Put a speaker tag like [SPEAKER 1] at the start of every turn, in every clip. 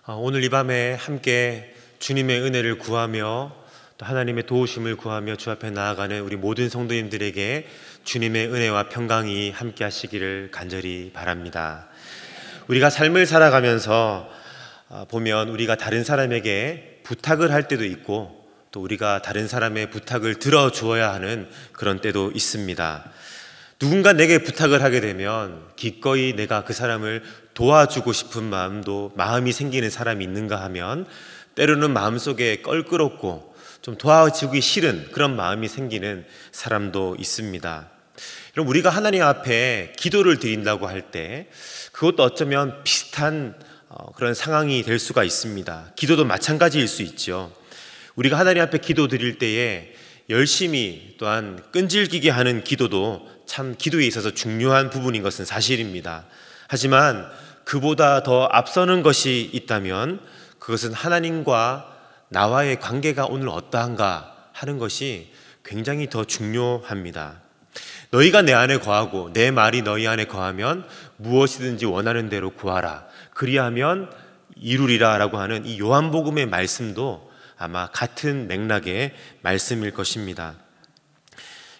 [SPEAKER 1] 오늘 이 밤에 함께 주님의 은혜를 구하며 또 하나님의 도우심을 구하며 주 앞에 나아가는 우리 모든 성도님들에게 주님의 은혜와 평강이 함께 하시기를 간절히 바랍니다. 우리가 삶을 살아가면서 보면 우리가 다른 사람에게 부탁을 할 때도 있고 또 우리가 다른 사람의 부탁을 들어주어야 하는 그런 때도 있습니다. 누군가 내게 부탁을 하게 되면 기꺼이 내가 그 사람을 도와주고 싶은 마음이 생기는 사람이 있는가 하면 때로는 마음속에 껄끄럽고 좀 도와주기 싫은 그런 마음이 생기는 사람도 있습니다. 그럼 우리가 하나님 앞에 기도를 드린다고 할 때 그것도 어쩌면 비슷한 그런 상황이 될 수가 있습니다. 기도도 마찬가지일 수 있죠. 우리가 하나님 앞에 기도 드릴 때에 열심히 또한 끈질기게 하는 기도도 참 기도에 있어서 중요한 부분인 것은 사실입니다. 하지만 그보다 더 앞서는 것이 있다면 그것은 하나님과 나와의 관계가 오늘 어떠한가 하는 것이 굉장히 더 중요합니다. 너희가 내 안에 거하고 내 말이 너희 안에 거하면 무엇이든지 원하는 대로 구하라 그리하면 이루리라 라고 하는 이 요한복음의 말씀도 아마 같은 맥락의 말씀일 것입니다.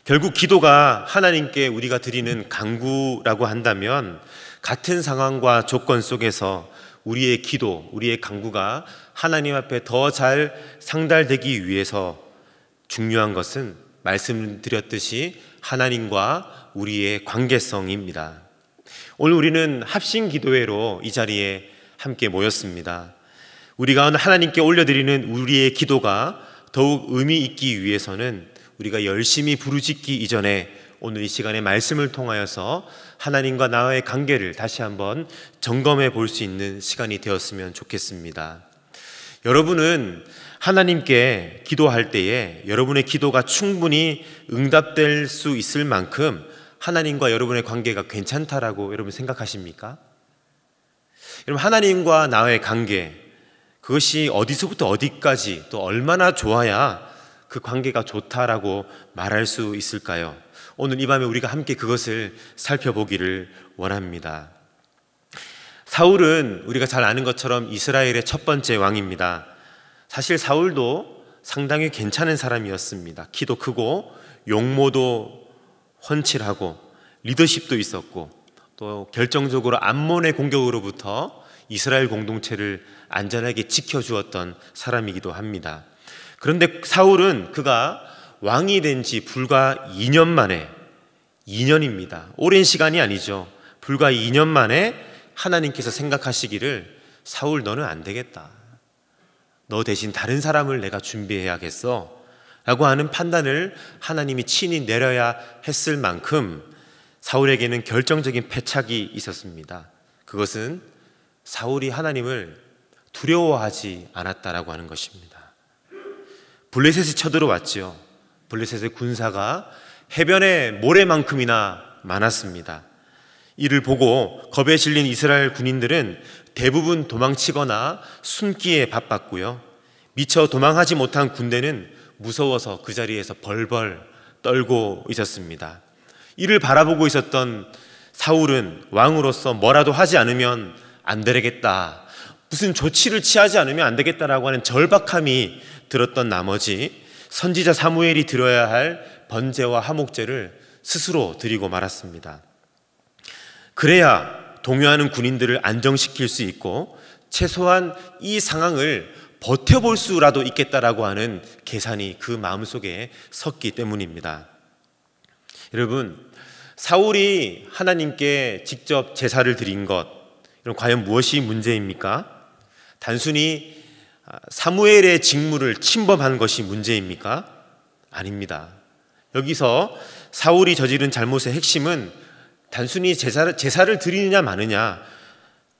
[SPEAKER 1] 결국 기도가 하나님께 우리가 드리는 간구라고 한다면 같은 상황과 조건 속에서 우리의 기도, 우리의 간구가 하나님 앞에 더 잘 상달되기 위해서 중요한 것은 말씀드렸듯이 하나님과 우리의 관계성입니다. 오늘 우리는 합심 기도회로 이 자리에 함께 모였습니다. 우리가 하나님께 올려드리는 우리의 기도가 더욱 의미 있기 위해서는 우리가 열심히 부르짖기 이전에 오늘 이 시간에 말씀을 통하여서 하나님과 나와의 관계를 다시 한번 점검해 볼 수 있는 시간이 되었으면 좋겠습니다. 여러분은 하나님께 기도할 때에 여러분의 기도가 충분히 응답될 수 있을 만큼 하나님과 여러분의 관계가 괜찮다라고 여러분 생각하십니까? 여러분, 하나님과 나의 관계, 그것이 어디서부터 어디까지 또 얼마나 좋아야 그 관계가 좋다라고 말할 수 있을까요? 오늘 이 밤에 우리가 함께 그것을 살펴보기를 원합니다. 사울은 우리가 잘 아는 것처럼 이스라엘의 첫 번째 왕입니다. 사실 사울도 상당히 괜찮은 사람이었습니다. 키도 크고 용모도 훤칠하고 리더십도 있었고 또 결정적으로 암몬의 공격으로부터 이스라엘 공동체를 안전하게 지켜주었던 사람이기도 합니다. 그런데 사울은 그가 왕이 된 지 불과 2년 만에 2년입니다. 오랜 시간이 아니죠. 불과 2년 만에 하나님께서 생각하시기를 사울 너는 안 되겠다. 너 대신 다른 사람을 내가 준비해야겠어 라고 하는 판단을 하나님이 친히 내려야 했을 만큼 사울에게는 결정적인 패착이 있었습니다. 그것은 사울이 하나님을 두려워하지 않았다라고 하는 것입니다. 블레셋이 쳐들어왔지요. 블레셋의 군사가 해변의 모래만큼이나 많았습니다. 이를 보고 겁에 질린 이스라엘 군인들은 대부분 도망치거나 숨기에 바빴고요. 미처 도망하지 못한 군대는 무서워서 그 자리에서 벌벌 떨고 있었습니다. 이를 바라보고 있었던 사울은 왕으로서 뭐라도 하지 않으면 안 되겠다, 무슨 조치를 취하지 않으면 안 되겠다라고 하는 절박함이 들었던 나머지 선지자 사무엘이 드려야 할 번제와 화목제를 스스로 드리고 말았습니다. 그래야 동요하는 군인들을 안정시킬 수 있고 최소한 이 상황을 버텨볼 수라도 있겠다라고 하는 계산이 그 마음속에 섰기 때문입니다. 여러분, 사울이 하나님께 직접 제사를 드린 것, 이건 과연 무엇이 문제입니까? 단순히 사무엘의 직무를 침범한 것이 문제입니까? 아닙니다. 여기서 사울이 저지른 잘못의 핵심은 단순히 제사를 드리느냐 마느냐,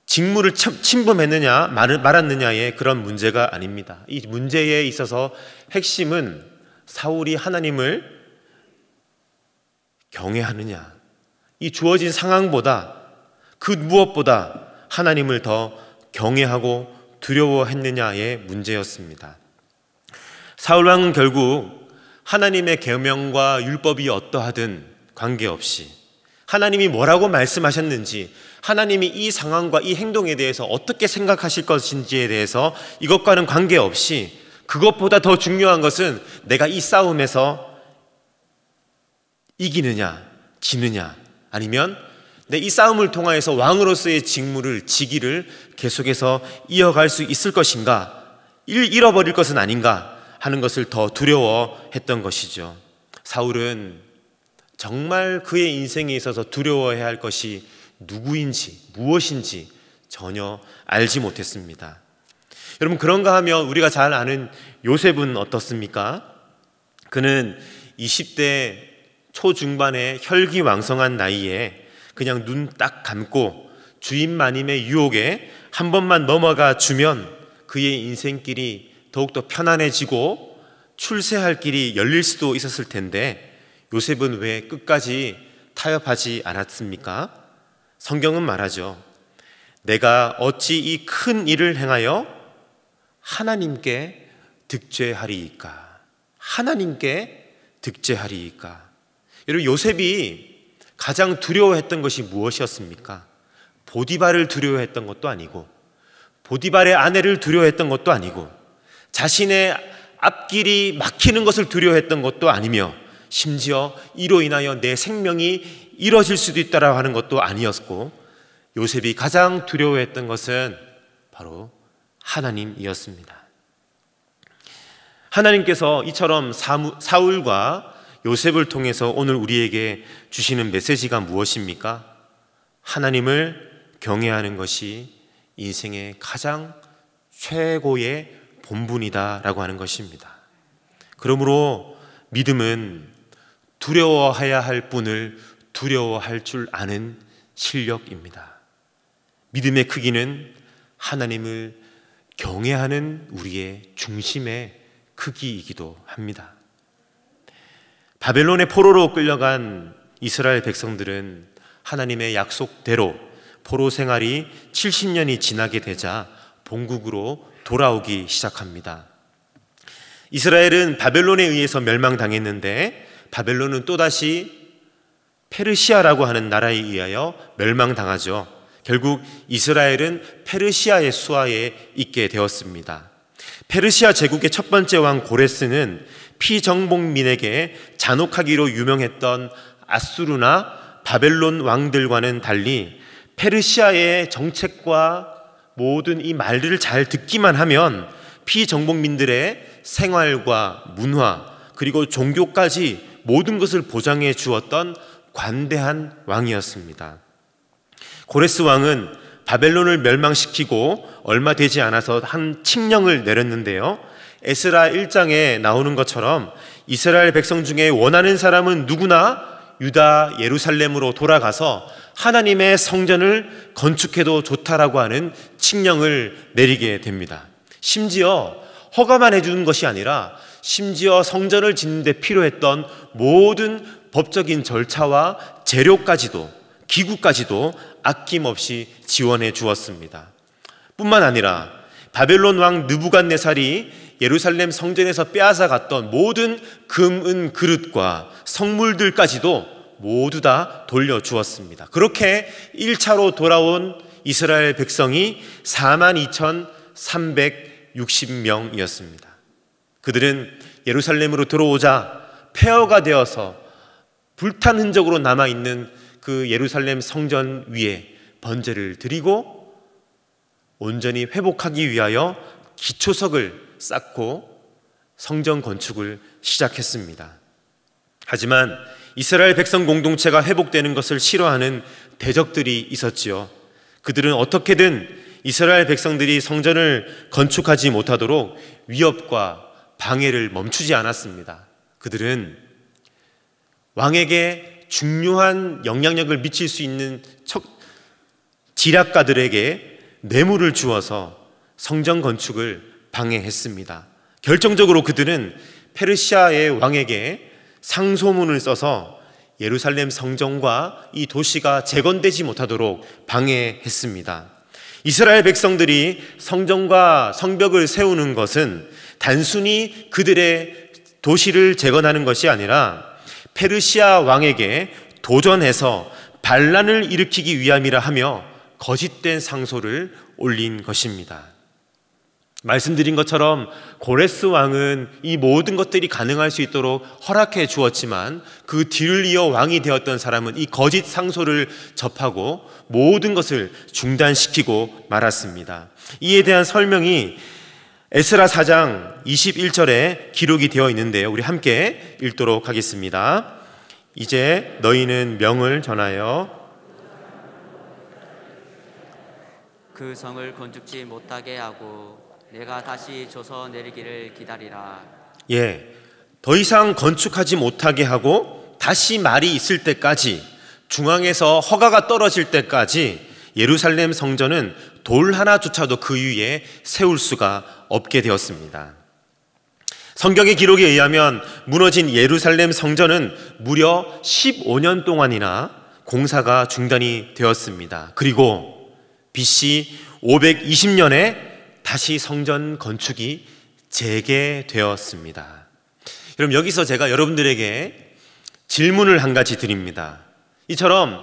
[SPEAKER 1] 직무를 침범했느냐 말았느냐의 그런 문제가 아닙니다. 이 문제에 있어서 핵심은 사울이 하나님을 경외하느냐, 이 주어진 상황보다 그 무엇보다 하나님을 더 경외하고 두려워했느냐의 문제였습니다. 사울왕은 결국 하나님의 계명과 율법이 어떠하든 관계없이 하나님이 뭐라고 말씀하셨는지, 하나님이 이 상황과 이 행동에 대해서 어떻게 생각하실 것인지에 대해서 이것과는 관계없이, 그것보다 더 중요한 것은 내가 이 싸움에서 이기느냐 지느냐, 아니면 내 이 싸움을 통하여서 왕으로서의 직무를, 직위를 계속해서 이어갈 수 있을 것인가, 잃어버릴 것은 아닌가 하는 것을 더 두려워했던 것이죠. 사울은 정말 그의 인생에 있어서 두려워해야 할 것이 누구인지 무엇인지 전혀 알지 못했습니다. 여러분, 그런가 하면 우리가 잘 아는 요셉은 어떻습니까? 그는 20대 초중반의 혈기왕성한 나이에 그냥 눈 딱 감고 주인 마님의 유혹에 한 번만 넘어가 주면 그의 인생길이 더욱더 편안해지고 출세할 길이 열릴 수도 있었을 텐데, 요셉은 왜 끝까지 타협하지 않았습니까? 성경은 말하죠. 내가 어찌 이 큰 일을 행하여 하나님께 득죄하리이까. 하나님께 득죄하리이까. 여러분, 요셉이 가장 두려워했던 것이 무엇이었습니까? 보디발을 두려워했던 것도 아니고, 보디발의 아내를 두려워했던 것도 아니고, 자신의 앞길이 막히는 것을 두려워했던 것도 아니며, 심지어 이로 인하여 내 생명이 잃어질 수도 있다라고 하는 것도 아니었고, 요셉이 가장 두려워했던 것은 바로 하나님이었습니다. 하나님께서 이처럼 사울과 요셉을 통해서 오늘 우리에게 주시는 메시지가 무엇입니까? 하나님을 경외하는 것이 인생의 가장 최고의 본분이다라고 하는 것입니다. 그러므로 믿음은 두려워해야 할 분을 두려워할 줄 아는 실력입니다. 믿음의 크기는 하나님을 경외하는 우리의 중심의 크기이기도 합니다. 바벨론의 포로로 끌려간 이스라엘 백성들은 하나님의 약속대로 포로 생활이 70년이 지나게 되자 본국으로 돌아오기 시작합니다. 이스라엘은 바벨론에 의해서 멸망당했는데, 바벨론은 또다시 페르시아라고 하는 나라에 의하여 멸망당하죠. 결국 이스라엘은 페르시아의 수하에 있게 되었습니다. 페르시아 제국의 첫 번째 왕 고레스는 피정복민에게 잔혹하기로 유명했던 아수르나 바벨론 왕들과는 달리 페르시아의 정책과 모든 이 말들을 잘 듣기만 하면 피정복민들의 생활과 문화 그리고 종교까지 모든 것을 보장해 주었던 관대한 왕이었습니다. 고레스 왕은 바벨론을 멸망시키고 얼마 되지 않아서 한 칙령을 내렸는데요, 에스라 1장에 나오는 것처럼 이스라엘 백성 중에 원하는 사람은 누구나 유다 예루살렘으로 돌아가서 하나님의 성전을 건축해도 좋다라고 하는 칙령을 내리게 됩니다. 심지어 허가만 해주는 것이 아니라 심지어 성전을 짓는 데 필요했던 모든 법적인 절차와 재료까지도, 기구까지도 아낌없이 지원해 주었습니다. 뿐만 아니라 바벨론 왕 느부갓네살이 예루살렘 성전에서 빼앗아 갔던 모든 금, 은 그릇과 성물들까지도 모두 다 돌려주었습니다. 그렇게 1차로 돌아온 이스라엘 백성이 42,360명이었습니다. 그들은 예루살렘으로 들어오자 폐허가 되어서 불탄 흔적으로 남아있는 그 예루살렘 성전 위에 번제를 드리고 온전히 회복하기 위하여 기초석을 쌓고 성전 건축을 시작했습니다. 하지만 이스라엘 백성 공동체가 회복되는 것을 싫어하는 대적들이 있었지요. 그들은 어떻게든 이스라엘 백성들이 성전을 건축하지 못하도록 위협과 방해를 멈추지 않았습니다. 그들은 왕에게 중요한 영향력을 미칠 수 있는 지략가들에게 뇌물을 주어서 성전 건축을 방해했습니다. 결정적으로 그들은 페르시아의 왕에게 상소문을 써서 예루살렘 성전과 이 도시가 재건되지 못하도록 방해했습니다. 이스라엘 백성들이 성전과 성벽을 세우는 것은 단순히 그들의 도시를 재건하는 것이 아니라 페르시아 왕에게 도전해서 반란을 일으키기 위함이라 하며 거짓된 상소를 올린 것입니다. 말씀드린 것처럼 고레스 왕은 이 모든 것들이 가능할 수 있도록 허락해 주었지만 그 뒤를 이어 왕이 되었던 사람은 이 거짓 상소를 접하고 모든 것을 중단시키고 말았습니다. 이에 대한 설명이 에스라 4장 21절에 기록이 되어 있는데요, 우리 함께 읽도록 하겠습니다. 이제 너희는 명을 전하여
[SPEAKER 2] 그 성을 건축지 못하게 하고 내가 다시 줘서 내리기를 기다리라.
[SPEAKER 1] 더 이상 건축하지 못하게 하고 다시 말이 있을 때까지, 중앙에서 허가가 떨어질 때까지 예루살렘 성전은 돌 하나조차도 그 위에 세울 수가 없게 되었습니다. 성경의 기록에 의하면 무너진 예루살렘 성전은 무려 15년 동안이나 공사가 중단이 되었습니다. 그리고 BC 520년에 다시 성전 건축이 재개되었습니다. 여러분, 여기서 제가 여러분들에게 질문을 한 가지 드립니다. 이처럼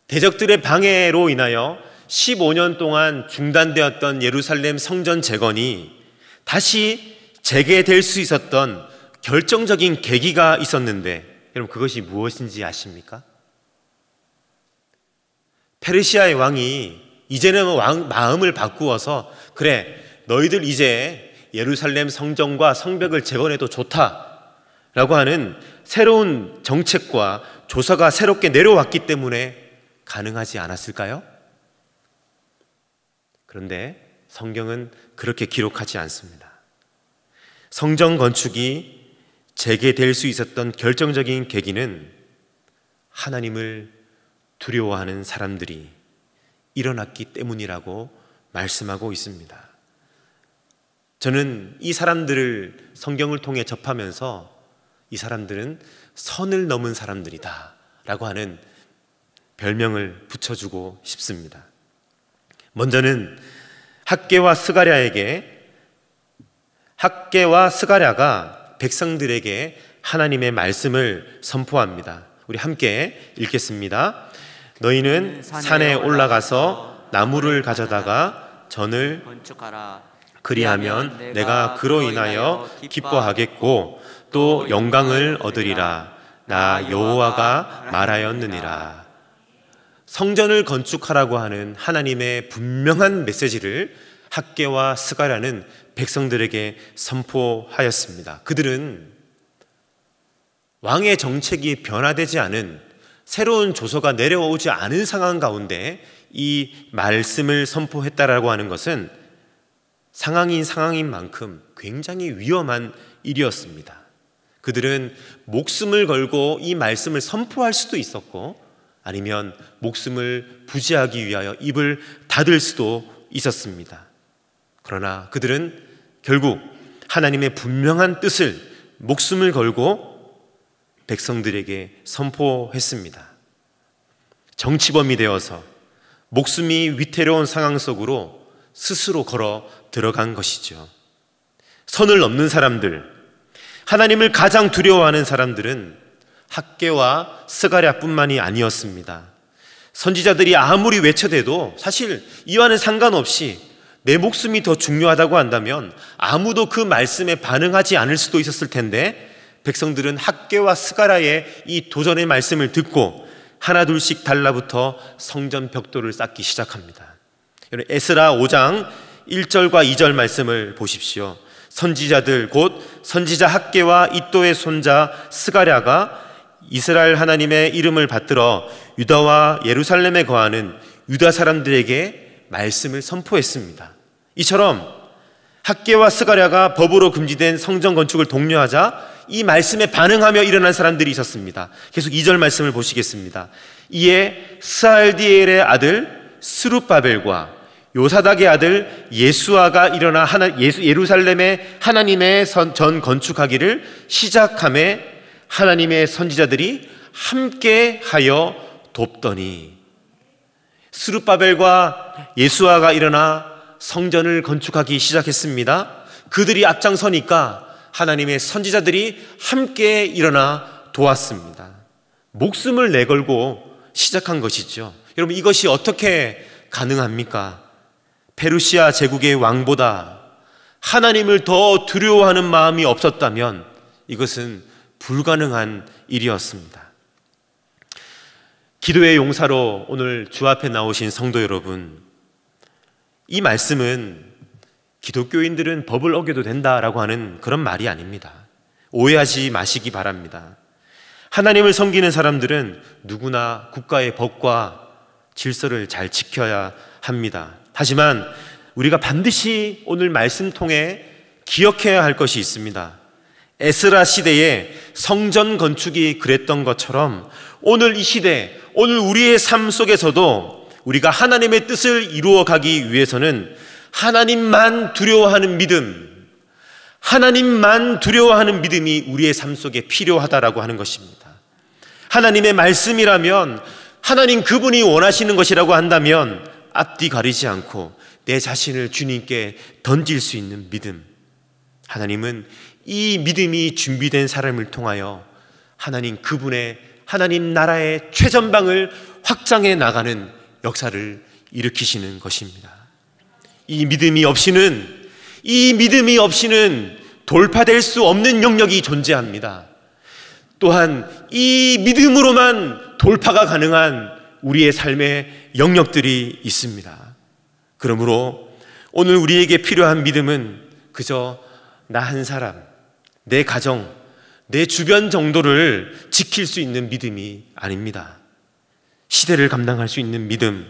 [SPEAKER 1] 대적들의 방해로 인하여 15년 동안 중단되었던 예루살렘 성전 재건이 다시 재개될 수 있었던 결정적인 계기가 있었는데, 여러분 그것이 무엇인지 아십니까? 페르시아의 왕이 이제는 마음을 바꾸어서, 그래, 너희들 이제 예루살렘 성전과 성벽을 재건해도 좋다라고 하는 새로운 정책과 조서가 새롭게 내려왔기 때문에 가능하지 않았을까요? 그런데 성경은 그렇게 기록하지 않습니다. 성전 건축이 재개될 수 있었던 결정적인 계기는 하나님을 두려워하는 사람들이 일어났기 때문이라고 말씀하고 있습니다. 저는 이 사람들을 성경을 통해 접하면서 이 사람들은 선을 넘은 사람들이다 라고 하는 별명을 붙여주고 싶습니다. 먼저는 학개와 스가랴가 백성들에게 하나님의 말씀을 선포합니다. 우리 함께 읽겠습니다. 너희는 산에 올라가서 나무를 가져다가 전을 건축하라. 그리하면 내가 그로 인하여 기뻐하겠고 또 영광을 얻으리라. 나 여호와가 말하였느니라. 성전을 건축하라고 하는 하나님의 분명한 메시지를 학개와 스가랴는 백성들에게 선포하였습니다. 그들은 왕의 정책이 변화되지 않은, 새로운 조서가 내려오지 않은 상황 가운데 이 말씀을 선포했다라고 하는 것은 상황인 만큼 굉장히 위험한 일이었습니다. 그들은 목숨을 걸고 이 말씀을 선포할 수도 있었고, 아니면 목숨을 부지하기 위하여 입을 닫을 수도 있었습니다. 그러나 그들은 결국 하나님의 분명한 뜻을 목숨을 걸고 백성들에게 선포했습니다. 정치범이 되어서 목숨이 위태로운 상황 속으로 스스로 걸어 들어간 것이죠. 선을 넘는 사람들, 하나님을 가장 두려워하는 사람들은 학개와 스가랴뿐만이 아니었습니다. 선지자들이 아무리 외쳐대도 사실 이와는 상관없이 내 목숨이 더 중요하다고 한다면 아무도 그 말씀에 반응하지 않을 수도 있었을 텐데, 백성들은 학개와 스가랴의 이 도전의 말씀을 듣고 하나둘씩 달라붙어 성전 벽돌을 쌓기 시작합니다. 에스라 5장 1절과 2절 말씀을 보십시오. 선지자들 곧 선지자 학개와 이도의 손자 스가랴가 이스라엘 하나님의 이름을 받들어 유다와 예루살렘에 거하는 유다 사람들에게 말씀을 선포했습니다. 이처럼 학개와 스가랴가 법으로 금지된 성전 건축을 독려하자 이 말씀에 반응하며 일어난 사람들이 있었습니다. 계속 2절 말씀을 보시겠습니다. 이에 스알디엘의 아들 스룹바벨과 요사닥의 아들 예수아가 일어나 예루살렘에 하나님의 전 건축하기를 시작하며 하나님의 선지자들이 함께 하여 돕더니, 스룹바벨과 예수아가 일어나 성전을 건축하기 시작했습니다. 그들이 앞장서니까 하나님의 선지자들이 함께 일어나 도왔습니다. 목숨을 내걸고 시작한 것이죠. 여러분, 이것이 어떻게 가능합니까? 페르시아 제국의 왕보다 하나님을 더 두려워하는 마음이 없었다면 이것은 불가능한 일이었습니다. 기도의 용사로 오늘 주 앞에 나오신 성도 여러분, 이 말씀은 기독교인들은 법을 어겨도 된다라고 하는 그런 말이 아닙니다. 오해하지 마시기 바랍니다. 하나님을 섬기는 사람들은 누구나 국가의 법과 질서를 잘 지켜야 합니다. 하지만 우리가 반드시 오늘 말씀 통해 기억해야 할 것이 있습니다. 에스라 시대에 성전 건축이 그랬던 것처럼 오늘 이 시대, 오늘 우리의 삶 속에서도 우리가 하나님의 뜻을 이루어가기 위해서는 하나님만 두려워하는 믿음, 하나님만 두려워하는 믿음이 우리의 삶 속에 필요하다라고 하는 것입니다. 하나님의 말씀이라면, 하나님 그분이 원하시는 것이라고 한다면 앞뒤 가리지 않고 내 자신을 주님께 던질 수 있는 믿음, 하나님은 이 믿음이 준비된 사람을 통하여 하나님 그분의 하나님 나라의 최전방을 확장해 나가는 역사를 일으키시는 것입니다. 이 믿음이 없이는 돌파될 수 없는 영역이 존재합니다. 또한 이 믿음으로만 돌파가 가능한 우리의 삶의 영역들이 있습니다. 그러므로 오늘 우리에게 필요한 믿음은 그저 나 한 사람, 내 가정, 내 주변 정도를 지킬 수 있는 믿음이 아닙니다. 시대를 감당할 수 있는 믿음,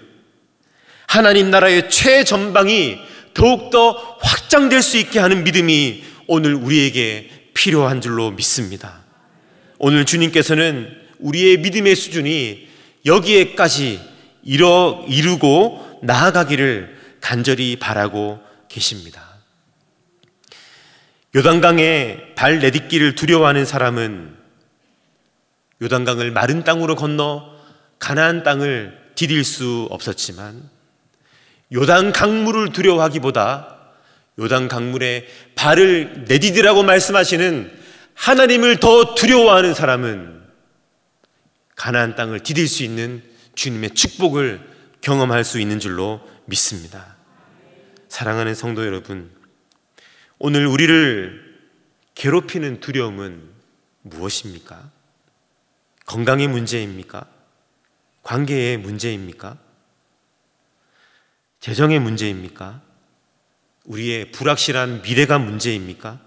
[SPEAKER 1] 하나님 나라의 최전방이 더욱더 확장될 수 있게 하는 믿음이 오늘 우리에게 필요한 줄로 믿습니다. 오늘 주님께서는 우리의 믿음의 수준이 여기에까지 이루고 나아가기를 간절히 바라고 계십니다. 요단강에 발 내딛기를 두려워하는 사람은 요단강을 마른 땅으로 건너 가나안 땅을 디딜 수 없었지만, 요단 강물을 두려워하기보다 요단 강물에 발을 내디디라고 말씀하시는 하나님을 더 두려워하는 사람은 가나안 땅을 디딜 수 있는 주님의 축복을 경험할 수 있는 줄로 믿습니다. 사랑하는 성도 여러분, 오늘 우리를 괴롭히는 두려움은 무엇입니까? 건강의 문제입니까? 관계의 문제입니까? 재정의 문제입니까? 우리의 불확실한 미래가 문제입니까?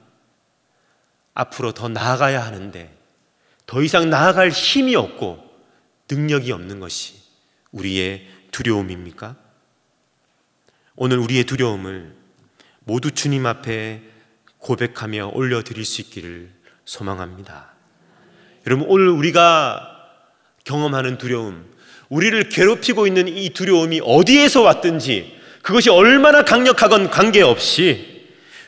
[SPEAKER 1] 앞으로 더 나아가야 하는데 더 이상 나아갈 힘이 없고 능력이 없는 것이 우리의 두려움입니까? 오늘 우리의 두려움을 모두 주님 앞에 고백하며 올려드릴 수 있기를 소망합니다. 여러분, 오늘 우리가 경험하는 두려움, 우리를 괴롭히고 있는 이 두려움이 어디에서 왔든지, 그것이 얼마나 강력하건 관계없이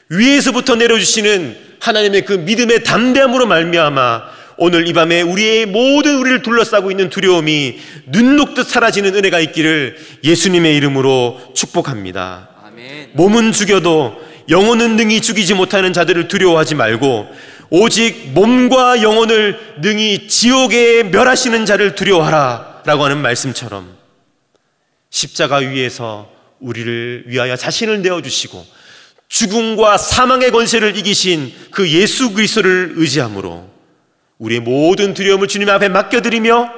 [SPEAKER 1] 위에서부터 내려주시는 하나님의 그 믿음의 담대함으로 말미암아 오늘 이 밤에 우리를 둘러싸고 있는 두려움이 눈 녹듯 사라지는 은혜가 있기를 예수님의 이름으로 축복합니다.
[SPEAKER 2] 아멘.
[SPEAKER 1] 몸은 죽여도 영혼은 능히 죽이지 못하는 자들을 두려워하지 말고 오직 몸과 영혼을 능히 지옥에 멸하시는 자를 두려워하라 라고 하는 말씀처럼 십자가 위에서 우리를 위하여 자신을 내어주시고 죽음과 사망의 권세를 이기신 그 예수 그리스도를 의지함으로 우리의 모든 두려움을 주님 앞에 맡겨드리며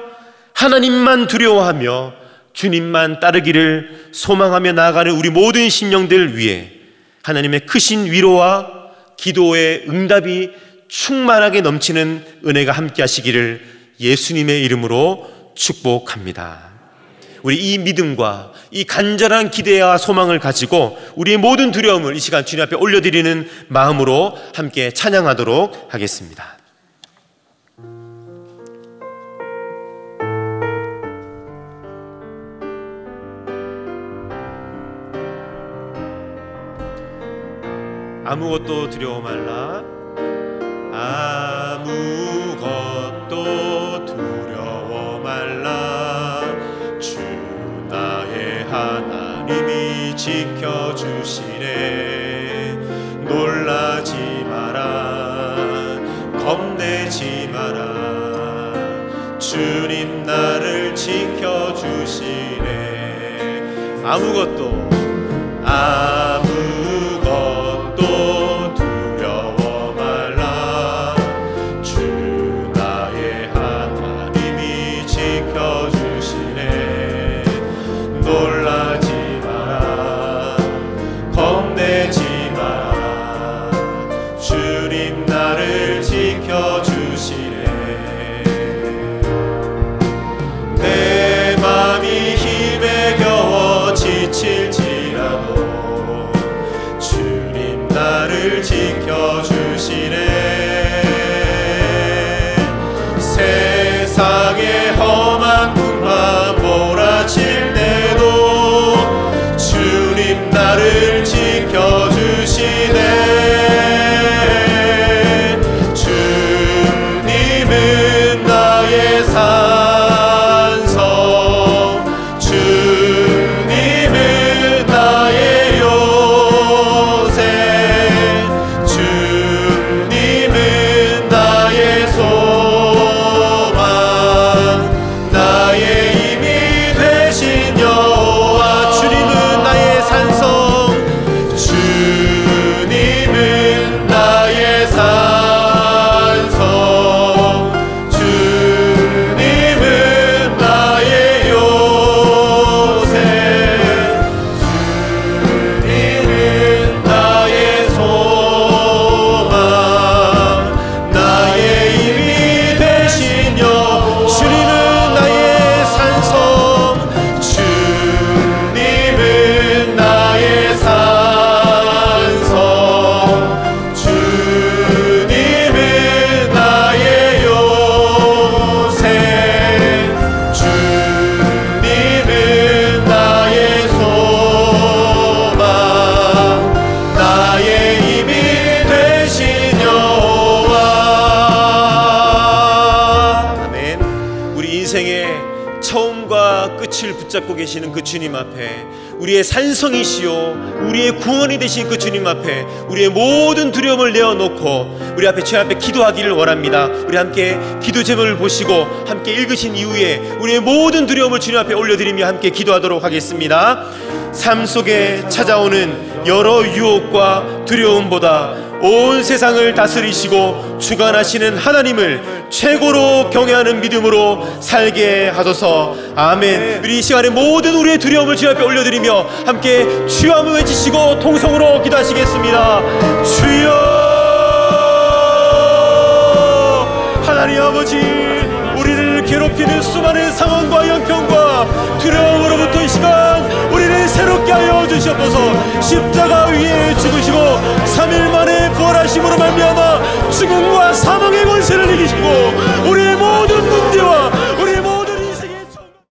[SPEAKER 1] 하나님만 두려워하며 주님만 따르기를 소망하며 나아가는 우리 모든 심령들 위해 하나님의 크신 위로와 기도의 응답이 충만하게 넘치는 은혜가 함께 하시기를 예수님의 이름으로 축복합니다. 우리 이 믿음과 이 간절한 기대와 소망을 가지고 우리의 모든 두려움을 이 시간 주님 앞에 올려드리는 마음으로 함께 찬양하도록 하겠습니다. 아무것도 두려워 말라. 아무것도 두려워 말라. 주 나의 하나님이 지켜주시네. 놀라지 마라. 겁내지 마라. 주 주님 나를 지켜주시네. 아무것도 두려워 말라. 주 나의 하나님이 지켜주시네. 놀라지 마라, 겁내지 마라. 주님 나를 지켜주시네. 내 맘이 힘에 겨워 지칠지라도 주님 나를 지켜주시네. 세상의 험한 풍파 몰아칠 때도 주님 나를 지켜주시네. 주님은 나의 산성, 주님은 나의 요새, 주님은 나의 소망, 나의 힘이 되신 여호와. 주님은 나의 산성, 주님은 나의 산성, 주님은 나의 요새, 주님은 나의 소망, 나의 힘이 되신 여. 주님은 나의 산성, 주님은 나의 산성, 주님은 나의 요새, 주님은 나의 소망, 나의 힘이 되신 여호와. 아멘. 우리 인생의 처음과 끝을 붙잡고 계시는 그 주님 앞에, 우리의 산성이시요 우리의 구원이 되신 그 주님 앞에 우리의 모든 두려움을 내어놓고 우리 앞에, 주님 앞에 기도하기를 원합니다. 우리 함께 기도 제목을 보시고 함께 읽으신 이후에 우리의 모든 두려움을 주님 앞에 올려드리며 함께 기도하도록 하겠습니다. 삶 속에 찾아오는 여러 유혹과 두려움보다 온 세상을 다스리시고 주관하시는 하나님을 최고로 경외하는 믿음으로 살게 하소서. 아멘. 우리 이 시간에 모든 우리의 두려움을 주님 앞에 올려드리며 함께 주여 한번 외치시고 통성으로 기도하시겠습니다. 주여, 하나님 아버지, 우리를 괴롭히는 수많은 상황과 형편과 두려움으로부터 이 시간 우리를 새롭게 하여 주시옵소서. 십자가 위에 죽으시고 3일 만에 부활하심으로 말미암아 죽음과 사망의 권세를 이기시고